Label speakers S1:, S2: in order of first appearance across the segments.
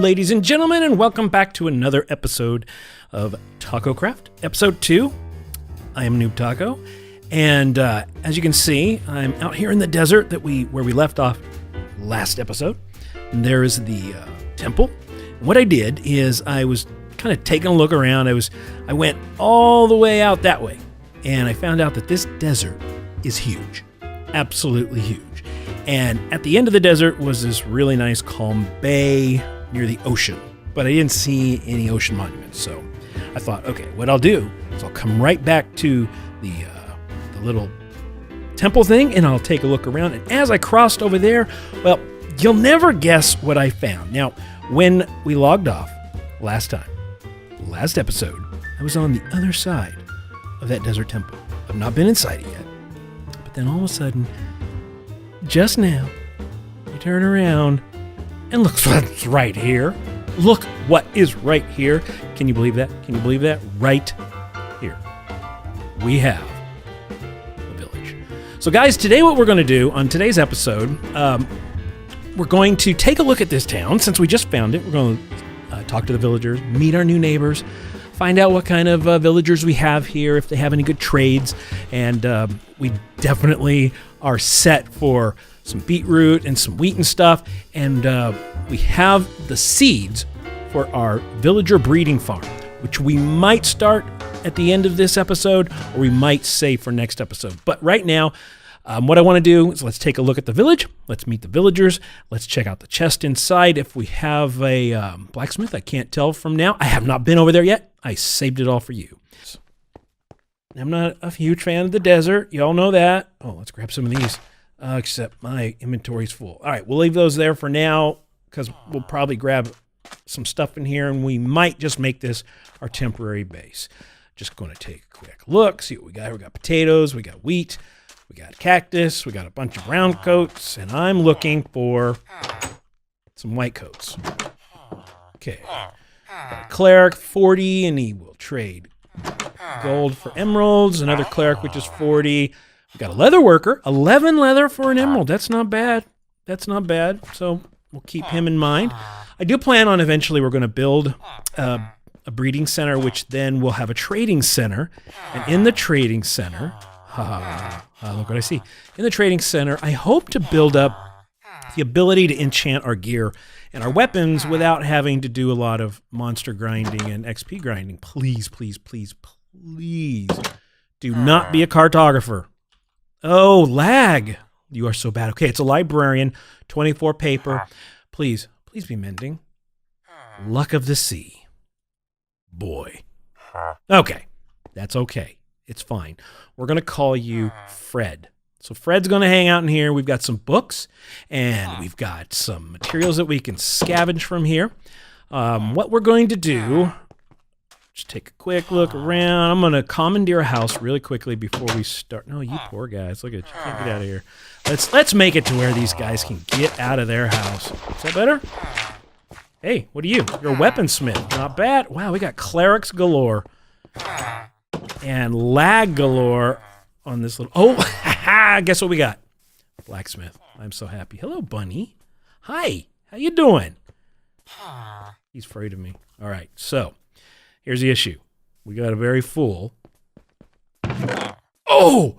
S1: ladies and gentlemen, and welcome back to another episode of TacoCraft, episode 2. I am NoobTaco, and as you can see, I'm out here in the desert where we left off last episode. And there is the temple. And what I did is I was kind of taking a look around. I went all the way out that way, and I found out that this desert is huge, absolutely huge. And at the end of the desert was this really nice calm bay near the ocean, but I didn't see any ocean monuments. So I thought, okay, what I'll do is I'll come right back to the little temple thing, and I'll take a look around. And as I crossed over there, well, you'll never guess what I found. Now, when we logged off last episode, I was on the other side of that desert temple. I've not been inside it yet, but then all of a sudden, just now, you turn around and look what's right here. Look what is right here. Can you believe that? Can you believe that? Right here. We have a village. So guys, today what we're going to do on today's episode, we're going to take a look at this town. Since we just found it, we're going to talk to the villagers, meet our new neighbors, find out what kind of villagers we have here, if they have any good trades, and we definitely are set for some beetroot and some wheat and stuff, and we have the seeds for our villager breeding farm, which we might start at the end of this episode, or we might save for next episode. But right now, what I want to do is let's take a look at the village. Let's meet the villagers. Let's check out the chest inside. If we have a blacksmith, I can't tell from now. I have not been over there yet. I saved it all for you. I'm not a huge fan of the desert. You all know that. Oh, let's grab some of these, except my inventory's full. All right, we'll leave those there for now because we'll probably grab some stuff in here, and we might just make this our temporary base. Just going to take a quick look, see what we got. We got potatoes, we got wheat, we got cactus, we got a bunch of brown coats, and I'm looking for some white coats. Okay. Got a cleric, 40, and he will trade gold for emeralds. Another cleric, which is 40. We got a leather worker, 11 leather for an emerald. That's not bad. That's not bad. So we'll keep him in mind. I do plan on eventually we're going to build a breeding center, which then will have a trading center. And in the trading center, look what I see. In the trading center, I hope to build up the ability to enchant our gear and our weapons without having to do a lot of monster grinding and XP grinding. Please, please, please, please do not be a cartographer. Oh, lag. You are so bad. Okay, it's a librarian, 24 paper. Please, please be mending. Luck of the sea. Boy. Okay, that's okay. It's fine. We're going to call you Fred. So Fred's going to hang out in here. We've got some books, and we've got some materials that we can scavenge from here. What we're going to do, just take a quick look around. I'm going to commandeer a house really quickly before we start. No, you poor guys. Look at you. Can't get out of here. Let's make it to where these guys can get out of their house. Is that better? Hey, what are you? You're a weaponsmith. Not bad. Wow, we got clerics galore. And lag galore on this little... Oh, guess what we got? Blacksmith. I'm so happy. Hello, Bunny. Hi. How you doing? He's afraid of me. All right, so here's the issue. We got a very full... Oh!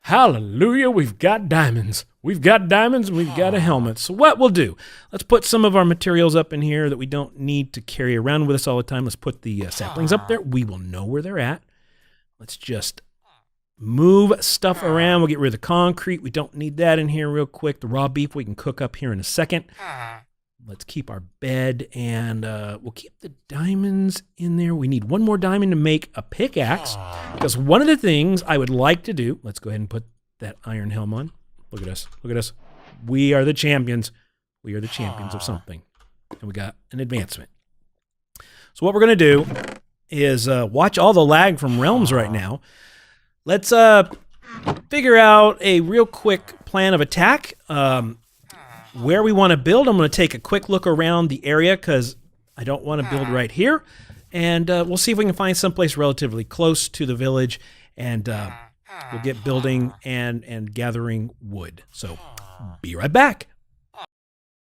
S1: Hallelujah, we've got diamonds. We've got diamonds, and we've got a helmet. So what we'll do, let's put some of our materials up in here that we don't need to carry around with us all the time. Let's put the saplings up there. We will know where they're at. Let's just move stuff around. We'll get rid of the concrete. We don't need that in here real quick. The raw beef we can cook up here in a second. Let's keep our bed, and we'll keep the diamonds in there. We need one more diamond to make a pickaxe, because one of the things I would like to do, let's go ahead and put that iron helm on. Look at us. Look at us. We are the champions. We are the champions of something, and we got an advancement. So what we're going to do is watch all the lag from Realms right now. Let's figure out a real quick plan of attack. Where we want to build, I'm going to take a quick look around the area because I don't want to build right here. And we'll see if we can find someplace relatively close to the village, and we'll get building and gathering wood. So be right back.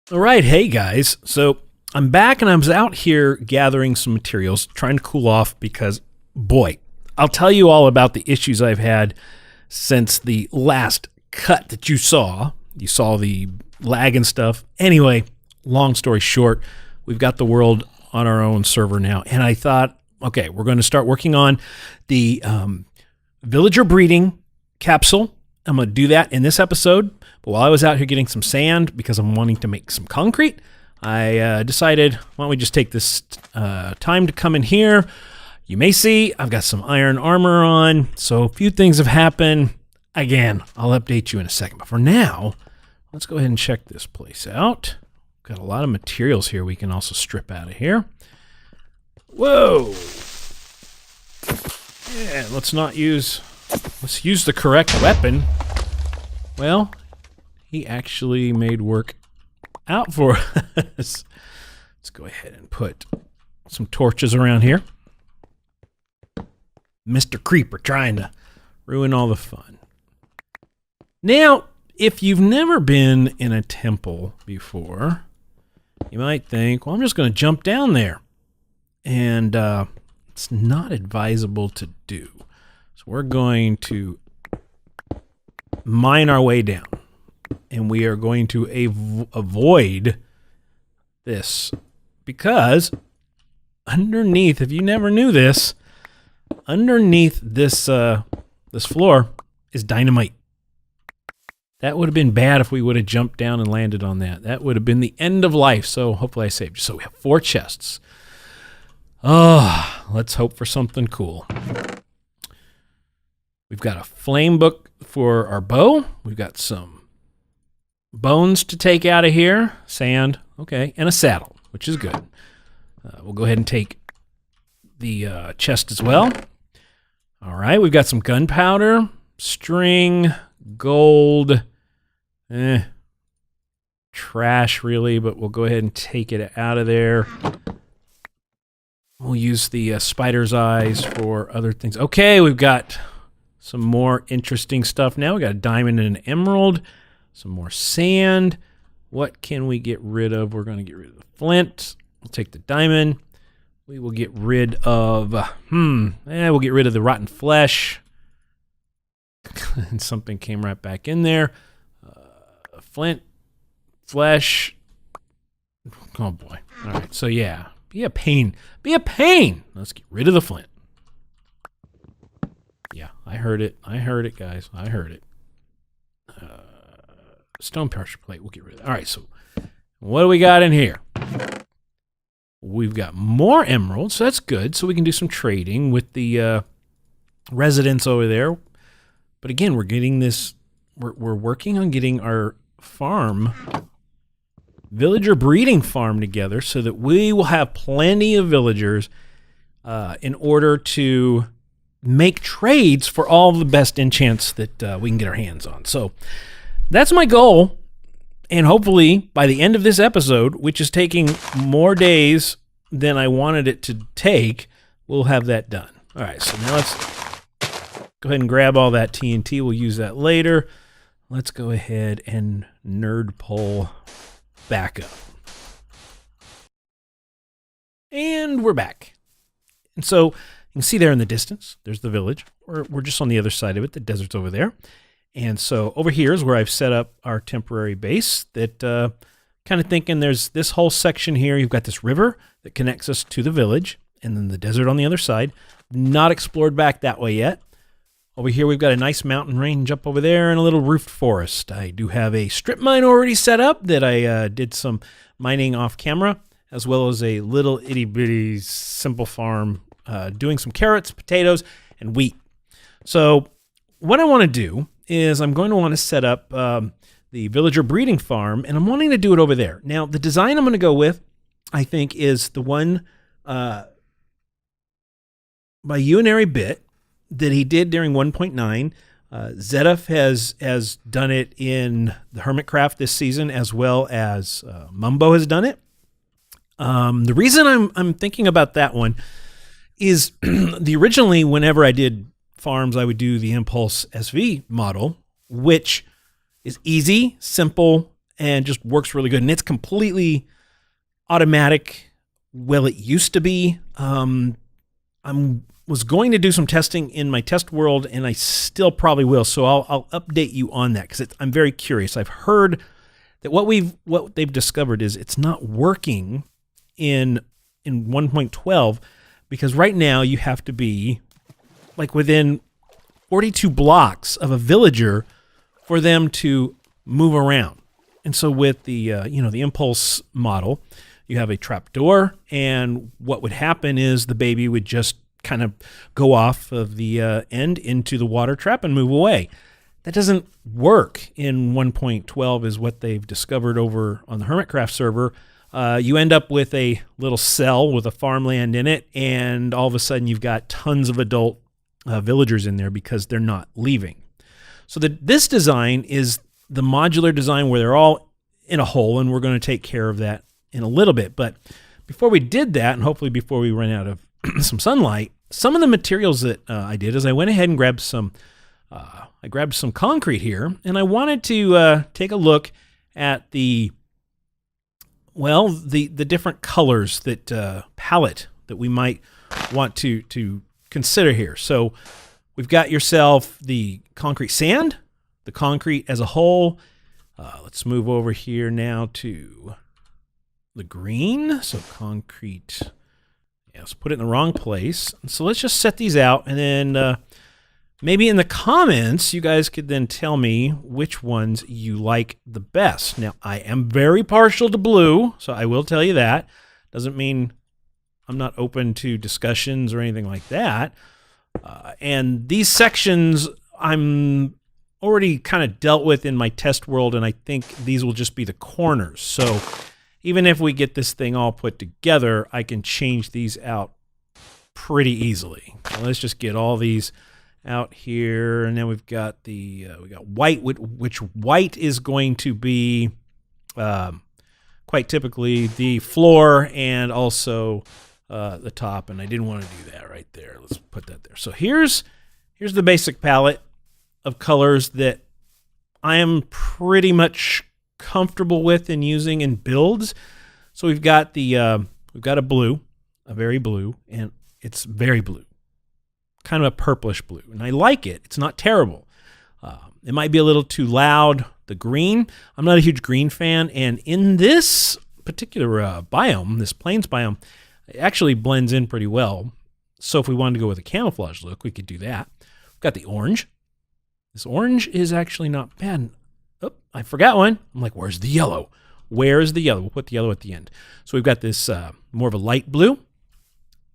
S1: All right, hey guys. So I'm back, and I was out here gathering some materials, trying to cool off because, boy, I'll tell you all about the issues I've had since the last cut that you saw. You saw the lag and stuff. Anyway, long story short, we've got the world on our own server now, and I thought, okay, we're going to start working on the villager breeding capsule. I'm going to do that in this episode. But while I was out here getting some sand because I'm wanting to make some concrete, I decided, why don't we just take this time to come in here. You may see I've got some iron armor on, so a few things have happened. Again, I'll update you in a second. But for now, let's go ahead and check this place out. Got a lot of materials here we can also strip out of here. Whoa! Yeah, let's use the correct weapon. Well, he actually made work out for us. Let's go ahead and put some torches around here. Mr. Creeper trying to ruin all the fun. Now, if you've never been in a temple before, you might think, well, I'm just going to jump down there. And it's not advisable to do. So we're going to mine our way down. And we are going to avoid this. Because underneath, if you never knew this, underneath this this floor is dynamite. That would have been bad if we would have jumped down and landed on that. That would have been the end of life. So hopefully I saved you. So we have 4 chests. Oh, let's hope for something cool. We've got a flame book for our bow. We've got some bones to take out of here. Sand. Okay. And a saddle, which is good. We'll go ahead and take the chest as well. All right. We've got some gunpowder, string, gold. Trash, really, but we'll go ahead and take it out of there. We'll use the spider's eyes for other things. Okay, we've got some more interesting stuff now. We got a diamond and an emerald, some more sand. What can we get rid of? We're going to get rid of the flint. We'll take the diamond. We will get rid of, we'll get rid of the rotten flesh. And something came right back in there. Flint, flesh. Oh boy. All right. So yeah, be a pain. Be a pain. Let's get rid of the flint. Yeah, I heard it. I heard it, guys. I heard it. Stone pressure plate. We'll get rid of it. All right. So what do we got in here? We've got more emeralds. So that's good. So we can do some trading with the residents over there. But again, we're getting this. We're working on getting our farm, villager breeding farm together so that we will have plenty of villagers in order to make trades for all the best enchants that we can get our hands on. So that's my goal. And hopefully by the end of this episode, which is taking more days than I wanted it to take, we'll have that done. All right, so now let's go ahead and grab all that TNT. We'll use that later. Let's go ahead and nerd pull back up. And we're back. And so you can see there in the distance, there's the village. We're just on the other side of it. The desert's over there. And so over here is where I've set up our temporary base that kind of thinking there's this whole section here. You've got this river that connects us to the village and then the desert on the other side. Not explored back that way yet. Over here, we've got a nice mountain range up over there and a little roofed forest. I do have a strip mine already set up that I did some mining off camera, as well as a little itty-bitty simple farm doing some carrots, potatoes, and wheat. So what I want to do is I'm going to want to set up the villager breeding farm, and I'm wanting to do it over there. Now, the design I'm going to go with, I think, is the one by Unary Bit that he did during 1.9. Zedef has done it in the Hermitcraft this season, as well as Mumbo has done it. The reason I'm thinking about that one is originally whenever I did farms, I would do the Impulse SV model, which is easy, simple, and just works really good. And it's completely automatic. Well, it used to be. Was going to do some testing in my test world, and I still probably will. So I'll update you on that because I'm very curious. I've heard that what they've discovered is it's not working in 1.12 because right now you have to be like within 42 blocks of a villager for them to move around. And so with the the impulse model, you have a trapdoor, and what would happen is the baby would just kind of go off of the end into the water trap and move away. That doesn't work in 1.12 is what they've discovered over on the Hermitcraft server. You end up with a little cell with a farmland in it, and all of a sudden you've got tons of adult villagers in there because they're not leaving. So this design is the modular design where they're all in a hole, and we're going to take care of that in a little bit. But before we did that, and hopefully before we run out of some sunlight, some of the materials that I did is I went ahead and grabbed some concrete here, and I wanted to take a look at the different colors that palette that we might want to consider here. So we've got yourself the concrete sand, the concrete as a whole. Let's move over here now to the green. So concrete, yeah, let's put it in the wrong place. So let's just set these out, and then maybe in the comments, you guys could then tell me which ones you like the best. Now, I am very partial to blue, so I will tell you that. Doesn't mean I'm not open to discussions or anything like that. And these sections I'm already kind of dealt with in my test world, and I think these will just be the corners. So even if we get this thing all put together, I can change these out pretty easily. So let's just get all these out here, and then we've got we got white, which white is going to be quite typically the floor and also the top, and I didn't want to do that right there. Let's put that there. So here's the basic palette of colors that I am pretty much comfortable with in using in builds. So we've got a blue, a very blue, and it's very blue, kind of a purplish blue, and I like it. It's not terrible. It might be a little too loud. The green, I'm not a huge green fan, and in this particular biome, this plains biome, it actually blends in pretty well. So if we wanted to go with a camouflage look, we could do that. We've got the orange. This orange is actually not bad. Oh, I forgot one. I'm like, where's the yellow? Where's the yellow? We'll put the yellow at the end. So we've got this more of a light blue,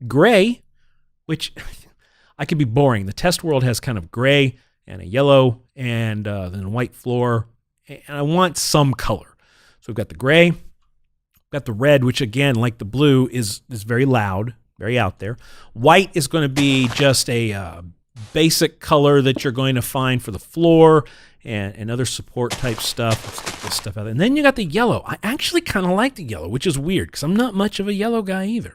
S1: gray, which I could be boring. The test world has kind of gray and a yellow and then a white floor, and I want some color. So we've got the gray, we've got the red, which again, like the blue, is very loud, very out there. White is going to be just a basic color that you're going to find for the floor and other support type stuff. Let's get this stuff out there. And then you got the yellow. I actually kind of like the yellow, which is weird because I'm not much of a yellow guy either.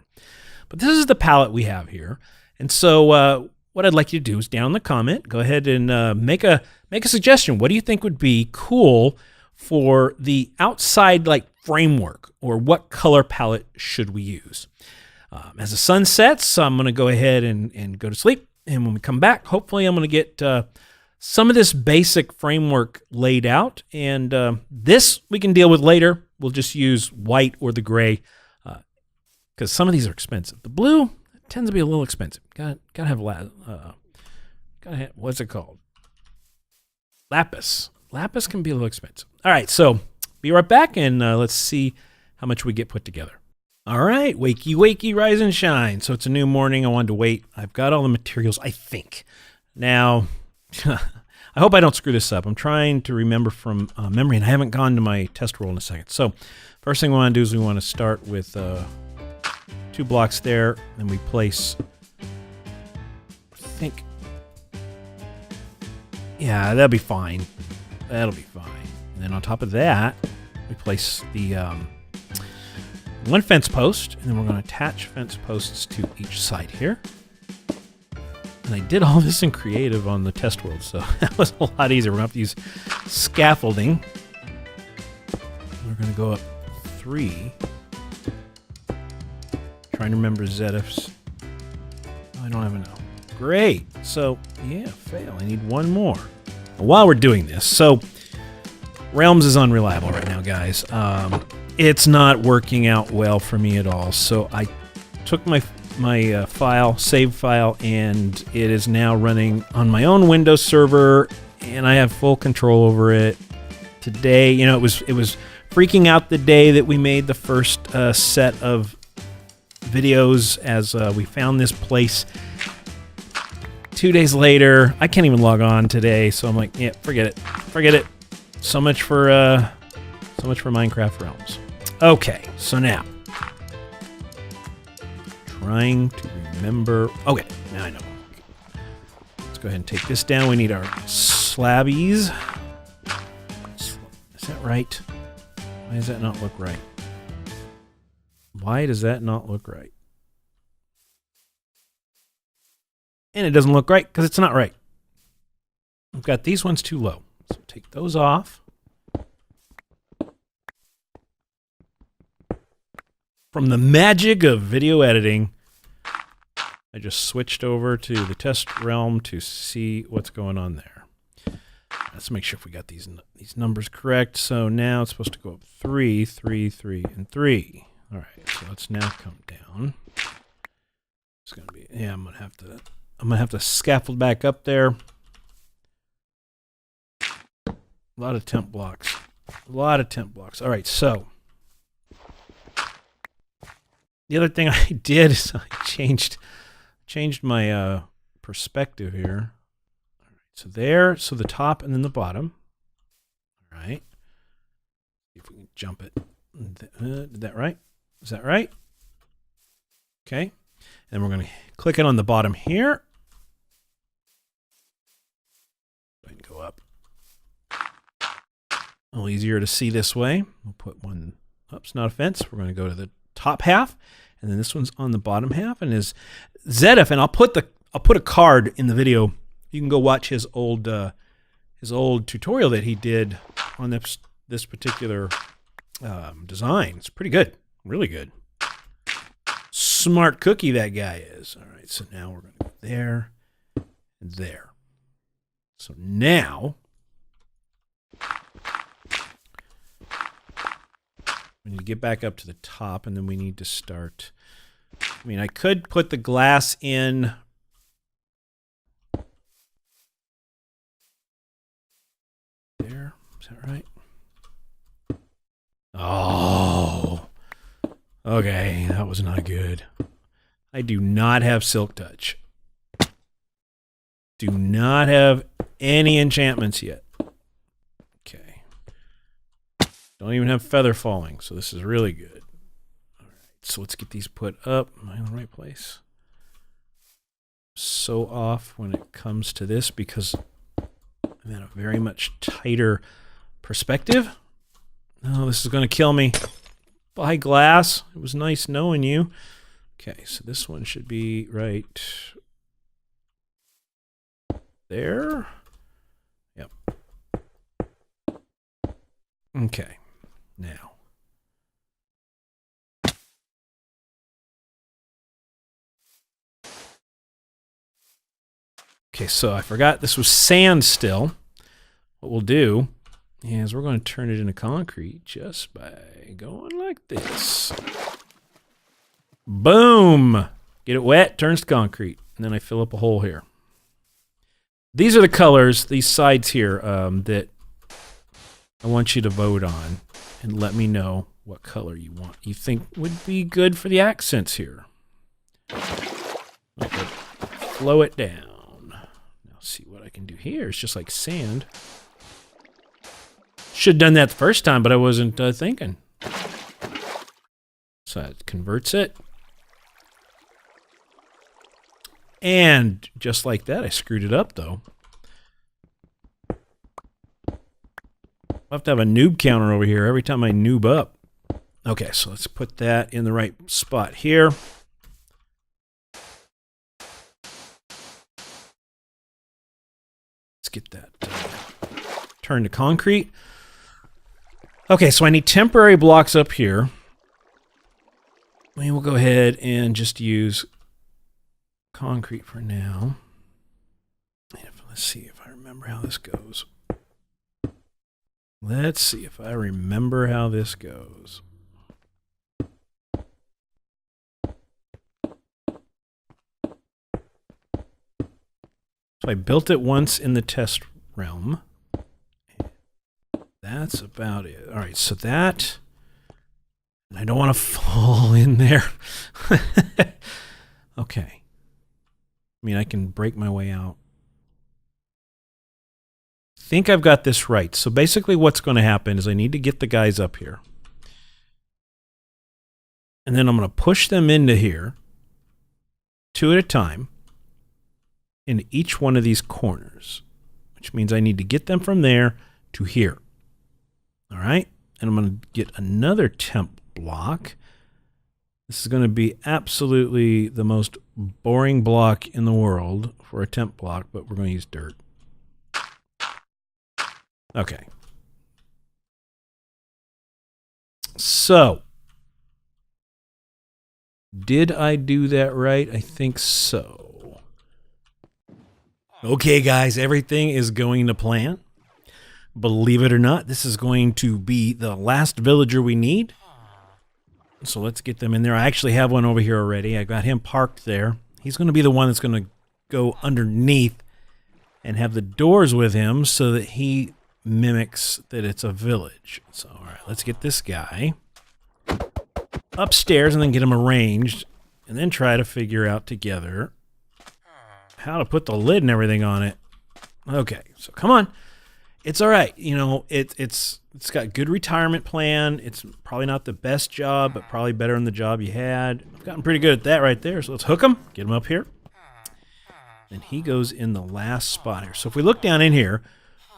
S1: But this is the palette we have here. And so what I'd like you to do is down in the comment, go ahead and make a suggestion. What do you think would be cool for the outside like framework, or what color palette should we use? As the sun sets, I'm going to go ahead and go to sleep. And when we come back, hopefully I'm going to get some of this basic framework laid out. And this we can deal with later. We'll just use white or the gray because some of these are expensive. The blue tends to be a little expensive. Gotta have what's it called? Lapis. Lapis can be a little expensive. All right, so be right back, and let's see how much we get put together. All right, wakey, wakey, rise and shine. So it's a new morning. I wanted to wait. I've got all the materials, I think. Now, I hope I don't screw this up. I'm trying to remember from memory, and I haven't gone to my test roll in a second. So first thing we want to do is we want to start with 2 blocks there, and we place, I think, yeah, that'll be fine. That'll be fine. And then on top of that, we place the 1 fence post, and then we're going to attach fence posts to each side here. And I did all this in creative on the test world, so that was a lot easier. We're going to have to use scaffolding. We're going to go up 3. trying to remember ZF's. Oh, I don't have enough. Great. So, yeah, fail. I need one more. While we're doing this, so Realms is unreliable right now, guys. It's not working out well for me at all. So I took my file, save file, and it is now running on my own Windows server, and I have full control over it. Today, you know, it was freaking out the day that we made the first set of videos as we found this place. 2 days later, I can't even log on today, so I'm like, yeah, forget it. Forget it. So much for Minecraft Realms. Okay, so now trying to remember. Okay, now I know. Let's go ahead and take this down. We need our slabbies. Is that right? Why does that not look right? Why does that not look right? And it doesn't look right because it's not right. I've got these ones too low. So take those off. From the magic of video editing, I just switched over to the test realm to see what's going on there. Let's make sure if we got these numbers correct. So now it's supposed to go up 3, 3, 3, and 3. All right, so let's now come down. It's gonna be, yeah, I'm gonna have to scaffold back up there. A lot of temp blocks. A lot of temp blocks. All right, so the other thing I did is I changed my perspective here. All right, so there, so the top and then the bottom. All right. See if we can jump it. Did that right? Is that right? Okay. And we're going to click it on the bottom here. Go ahead and go up. A little easier to see this way. We'll put one, oops, not a fence. We're going to go to the top half, and then this one's on the bottom half, and is ZF, and I'll put a card in the video. You can go watch his old tutorial that he did on this particular design. It's pretty good, really good. Smart cookie that guy is. All right, so now we're going to go there and there. So now we need to get back up to the top, and then we need to start. I mean, I could put the glass in. There, is that right? Oh, okay, that was not good. I do not have Silk Touch. Do not have any enchantments yet. Okay. Don't even have Feather Falling, so this is really good. All right, so let's get these put up. Am I in the right place? So off when it comes to this because I'm at a very much tighter perspective. Oh, this is going to kill me. Bye, glass. It was nice knowing you. Okay, so this one should be right there. Yep. Okay, now. Okay, so I forgot this was sand still. What we'll do is we're going to turn it into concrete just by going like this. Boom! Get it wet, turns to concrete. And then I fill up a hole here. These are the colors, these sides here, that I want you to vote on and let me know what color you think would be good for the accents here. Okay. Flow it down. Now see what I can do here. It's just like sand. Should have done that the first time, but I wasn't thinking. So that converts it. And just like that, I screwed it up, though. I'll have to have a noob counter over here every time I noob up. Okay, so let's put that in the right spot here. Let's get that turned to concrete. Okay, so I need temporary blocks up here. We will go ahead and just use concrete for now. Let's see if I remember how this goes. Let's see if I remember how this goes. So I built it once in the test realm. That's about it. All right, so that... I don't want to fall in there. Okay. I mean, I can break my way out. I think I've got this right. So basically what's going to happen is I need to get the guys up here. And then I'm going to push them into here, 2 at a time, into each one of these corners, which means I need to get them from there to here. All right? And I'm going to get another temp block. This is going to be absolutely the most boring block in the world for a temp block, but we're going to use dirt. Okay. So, did I do that right? I think so. Okay, guys, everything is going to plan. Believe it or not, this is going to be the last villager we need. So let's get them in there. I actually have one over here already. I got him parked there. He's going to be the one that's going to go underneath and have the doors with him so that he mimics that it's a village. So, all right, let's get this guy upstairs and then get him arranged and then try to figure out together how to put the lid and everything on it. Okay, so come on. It's all right. You know, it's got good retirement plan. It's probably not the best job, but probably better than the job you had. I've gotten pretty good at that right there. So let's hook him, get him up here. And he goes in the last spot here. So if we look down in here,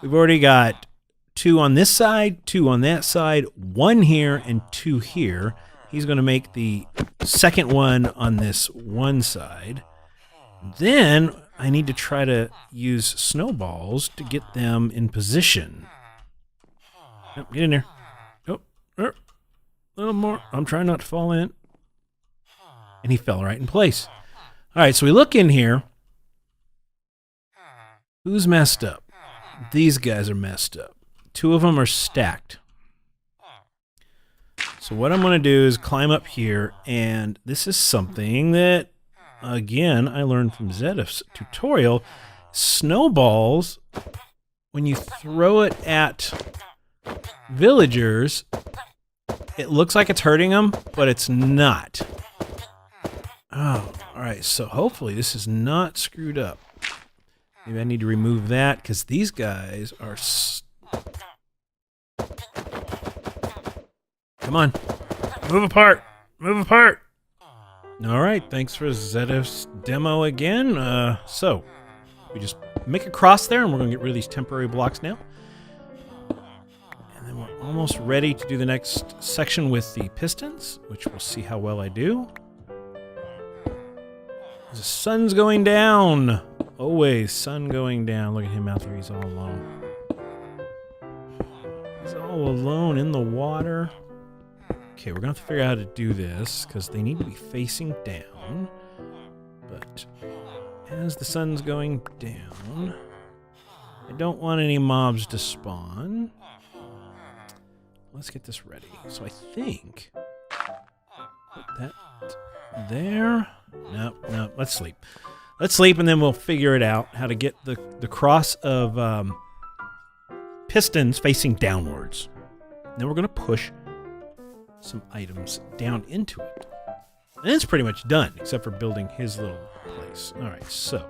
S1: we've already got 2 on this side, 2 on that side, 1 here, and 2 here. He's going to make the second one on this one side. Then I need to try to use snowballs to get them in position. Oh, get in there. Oh, a little more. I'm trying not to fall in. And he fell right in place. All right, so we look in here. Who's messed up? These guys are messed up. 2 of them are stacked. So what I'm going to do is climb up here, and this is something that, again, I learned from Zedif's tutorial. Snowballs, when you throw it at villagers, it looks like it's hurting them, but it's not. Oh, all right, so hopefully this is not screwed up. Maybe I need to remove that, because these guys are... Come on. Move apart. Move apart. All right, thanks for Zedif's demo again. So, we just make a cross there, and we're going to get rid of these temporary blocks now. And then we're almost ready to do the next section with the pistons, which we'll see how well I do. The sun's going down. Always sun going down. Look at him out there. He's all alone. He's all alone in the water. Okay, we're going to have to figure out how to do this because they need to be facing down. But as the sun's going down, I don't want any mobs to spawn. Let's get this ready. So I think put that there. No, let's sleep. Let's sleep and then we'll figure it out how to get the cross of pistons facing downwards. Then we're going to push some items down into it. And it's pretty much done, except for building his little place. All right, so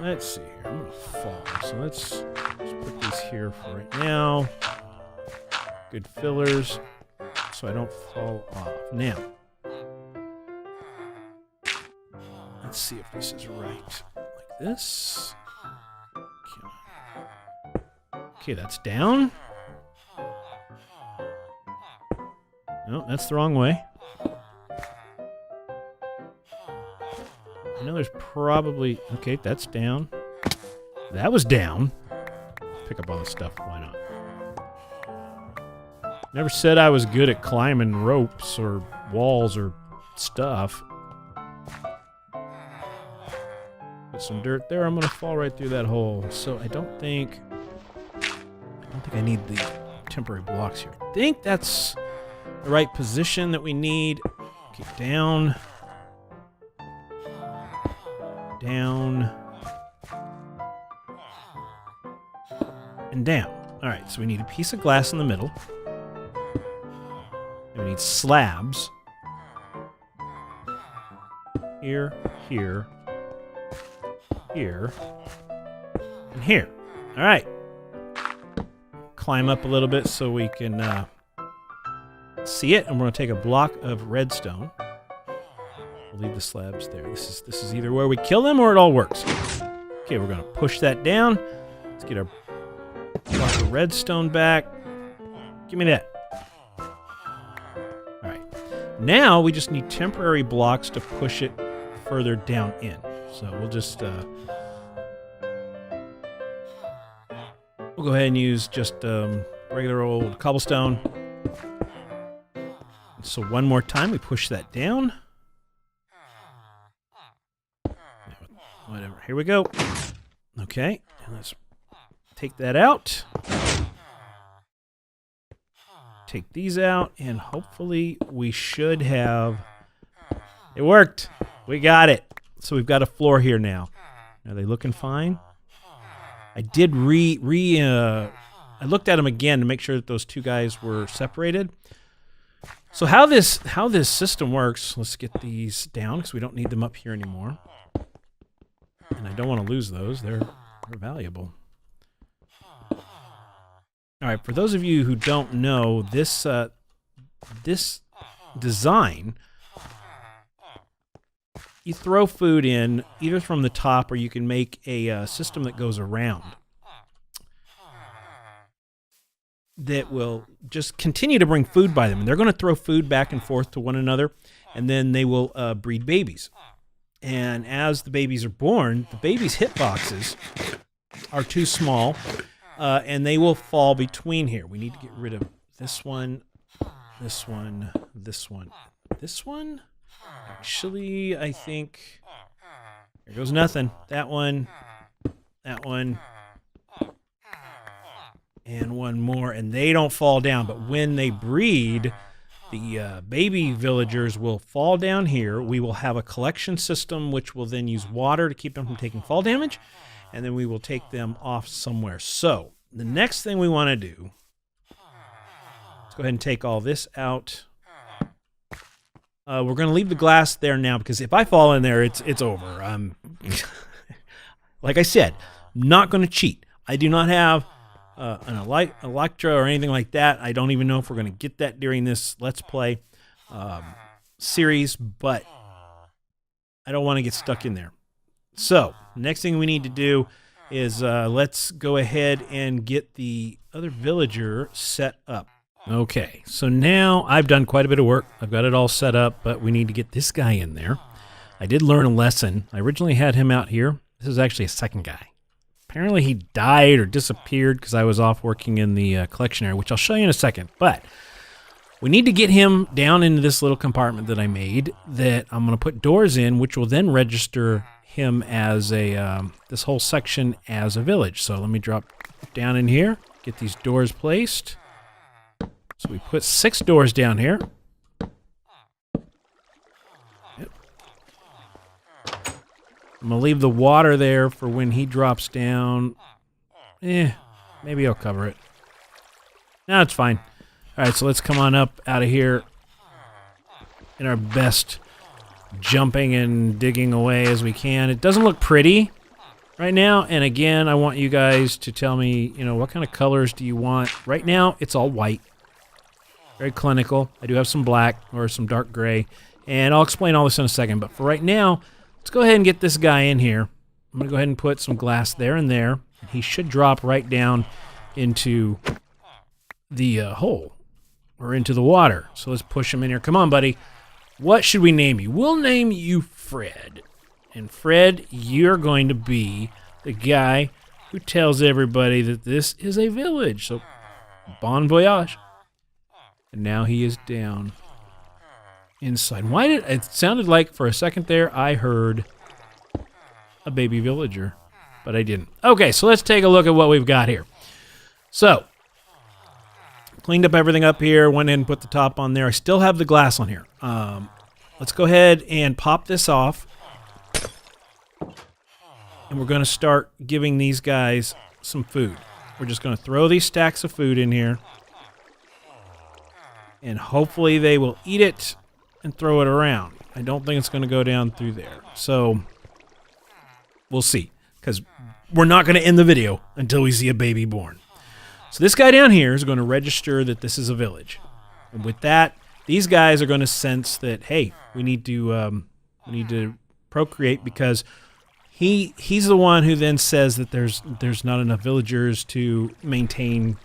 S1: let's see here. I'm going to fall. So let's just put these here for right now. Good fillers so I don't fall off. Now, let's see if this is right. Like this. Okay, that's down. No, that's the wrong way. I know there's probably... Okay, that's down. That was down. Pick up all this stuff. Why not? Never said I was good at climbing ropes or walls or stuff. Put some dirt there. I'm gonna fall right through that hole. So I don't think I need the temporary blocks here. I think that's the right position that we need. Okay, down. Down. And down. Alright, so we need a piece of glass in the middle. And we need slabs. Here, here, here, and here. Alright. Climb up a little bit so we can see it, and we're going to take a block of redstone. We'll leave the slabs there. This is either where we kill them or it all works. Okay, we're going to push that down. Let's get our block of redstone back. Give me that. Alright. Now we just need temporary blocks to push it further down in. So we'll just we'll go ahead and use just regular old cobblestone. So one more time we push that down. Whatever. Here we go. Okay. And let's take that out. Take these out, and hopefully we should have... It worked. We got it. So we've got a floor here now. Are they looking fine? I did I looked at them again to make sure that those two guys were separated. So how this system works, let's get these down because we don't need them up here anymore. And I don't want to lose those. They're valuable. All right, for those of you who don't know, this design, you throw food in either from the top or you can make a system that goes around that will just continue to bring food by them. And they're going to throw food back and forth to one another, and then they will breed babies. And as the babies are born, the babies' hitboxes are too small, and they will fall between here. We need to get rid of this one, this one, this one, this one. Actually, I think... Here goes nothing. That one, and one more. And they don't fall down, but when they breed... The baby villagers will fall down here. We will have a collection system which will then use water to keep them from taking fall damage. And then we will take them off somewhere. So, the next thing we want to do... Let's go ahead and take all this out. We're going to leave the glass there now because if I fall in there, it's over. Like I said, not going to cheat. I do not have... an Electra or anything like that. I don't even know if we're going to get that during this Let's Play series, but I don't want to get stuck in there. So, next thing we need to do is let's go ahead and get the other villager set up. Okay, so now I've done quite a bit of work. I've got it all set up, but we need to get this guy in there. I did learn a lesson. I originally had him out here. This is actually a second guy. Apparently he died or disappeared because I was off working in the collection area, which I'll show you in a second. But we need to get him down into this little compartment that I made that I'm going to put doors in, which will then register him as a this whole section as a village. So let me drop down in here, get these doors placed. So we put 6 doors down here. I'm going to leave the water there for when he drops down. Maybe I'll cover it. No, it's fine. All right, so let's come on up out of here in our best jumping and digging away as we can. It doesn't look pretty right now, and again, I want you guys to tell me, you know, what kind of colors do you want? Right now, it's all white. Very clinical. I do have some black or some dark gray, and I'll explain all this in a second, but for right now, let's go ahead and get this guy in here. I'm going to go ahead and put some glass there and there. He should drop right down into the hole or into the water. So let's push him in here. Come on, buddy. What should we name you? We'll name you Fred. And Fred, you're going to be the guy who tells everybody that this is a village. So, bon voyage. And now he is down. inside. Why did it sounded like for a second there I heard a baby villager, but I didn't. Okay, so let's take a look at what we've got here. So, cleaned up everything up here, went in and put the top on there. I still have the glass on here. Let's go ahead and pop this off. And we're going to start giving these guys some food. We're just going to throw these stacks of food in here. And hopefully they will eat it and throw it around. I don't think it's going to go down through there. So, we'll see. Because we're not going to end the video until we see a baby born. So this guy down here is going to register that this is a village. And with that, these guys are going to sense that, hey, we need to procreate, because he's the one who then says that there's not enough villagers to maintain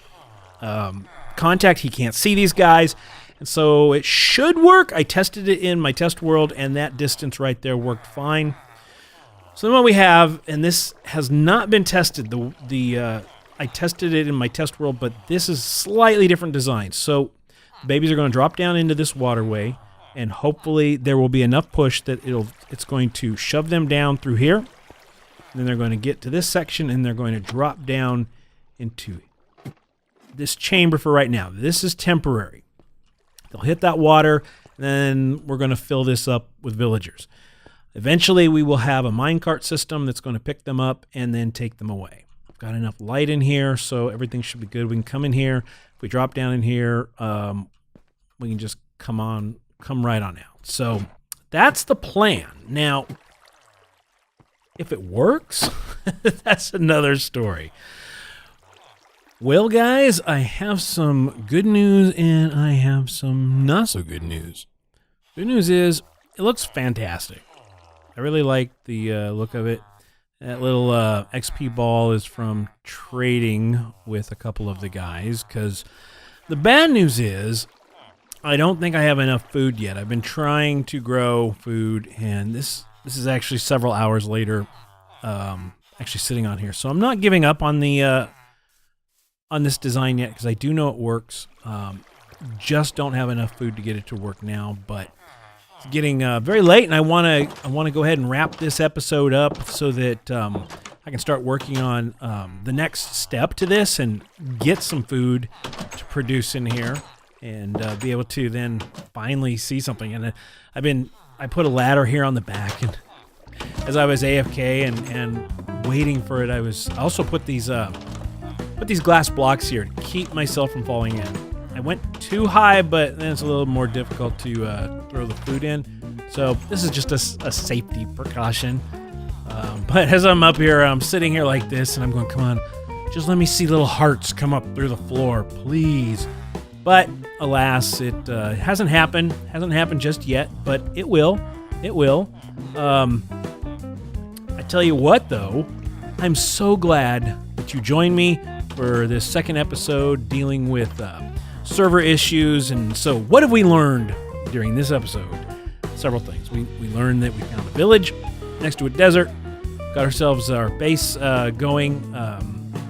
S1: contact. He can't see these guys, and so it should work. I tested it in my test world, and that distance right there worked fine. So then what we have, and this has not been tested, I tested it in my test world, but this is slightly different design. So the babies are going to drop down into this waterway, and hopefully there will be enough push that it's going to shove them down through here. And then they're going to get to this section, and they're going to drop down into this chamber for right now. This is temporary. They'll hit that water, and then we're going to fill this up with villagers. Eventually, we will have a minecart system that's going to pick them up and then take them away. I've got enough light in here, so everything should be good. We can come in here. If we drop down in here, we can just come right on out. So that's the plan. Now, if it works, that's another story. Well, guys, I have some good news and I have some not so good news. Good news is it looks fantastic. I really like the look of it. That little XP ball is from trading with a couple of the guys, because the bad news is I don't think I have enough food yet. I've been trying to grow food, and this is actually several hours later, actually sitting on here. So I'm not giving up on the on this design yet, because I do know it works. Just don't have enough food to get it to work now, but it's getting very late, and I want to go ahead and wrap this episode up so that I can start working on the next step to this and get some food to produce in here, and be able to then finally see something. And I put a ladder here on the back, and as I was AFK and waiting for it, I also put these glass blocks here to keep myself from falling in. I went too high, but then it's a little more difficult to throw the food in. So this is just a safety precaution. But as I'm up here, I'm sitting here like this, and I'm going, come on, just let me see little hearts come up through the floor, please. But alas, it hasn't happened. Hasn't happened just yet, but it will. It will. I tell you what, though, I'm so glad that you joined me for this second episode dealing with server issues. And so what have we learned during this episode? Several things. We learned that we found a village next to a desert, got ourselves our base going,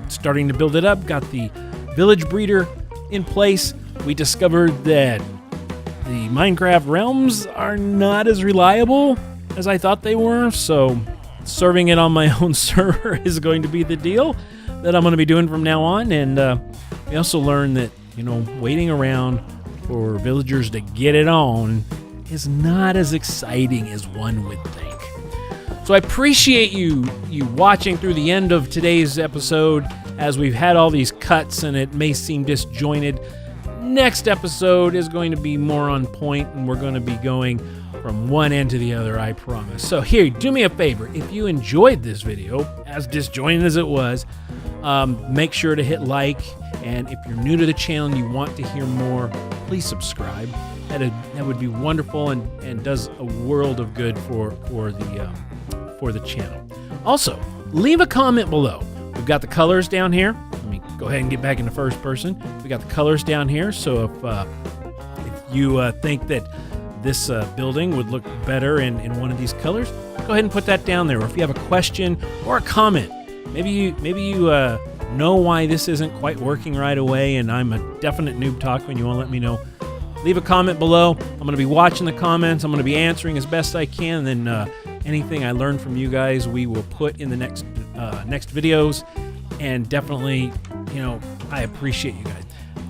S1: starting to build it up, got the village breeder in place. We discovered that the Minecraft realms are not as reliable as I thought they were, so serving it on my own server is going to be the deal that I'm going to be doing from now on. And we also learned that, waiting around for villagers to get it on is not as exciting as one would think. So I appreciate you watching through the end of today's episode, as we've had all these cuts and it may seem disjointed. Next episode is going to be more on point, and we're going to be going from one end to the other, I promise. So here, do me a favor. If you enjoyed this video, as disjointed as it was, make sure to hit like. And if you're new to the channel and you want to hear more, please subscribe. That would be wonderful and does a world of good for the channel. Also, leave a comment below. We've got the colors down here. Let me go ahead and get back into first person. We got the colors down here. So if you think that this building would look better in one of these colors, go ahead and put that down there. Or if you have a question or a comment, maybe you know why this isn't quite working right away, and I'm a definite NoobTaco and you want to let me know, leave a comment below. I'm going to be watching the comments. I'm going to be answering as best I can. And then anything I learn from you guys, we will put in the next videos. And definitely, you know, I appreciate you guys.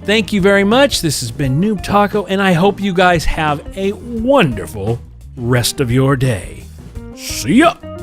S1: Thank you very much. This has been NoobTaco, and I hope you guys have a wonderful rest of your day. See ya!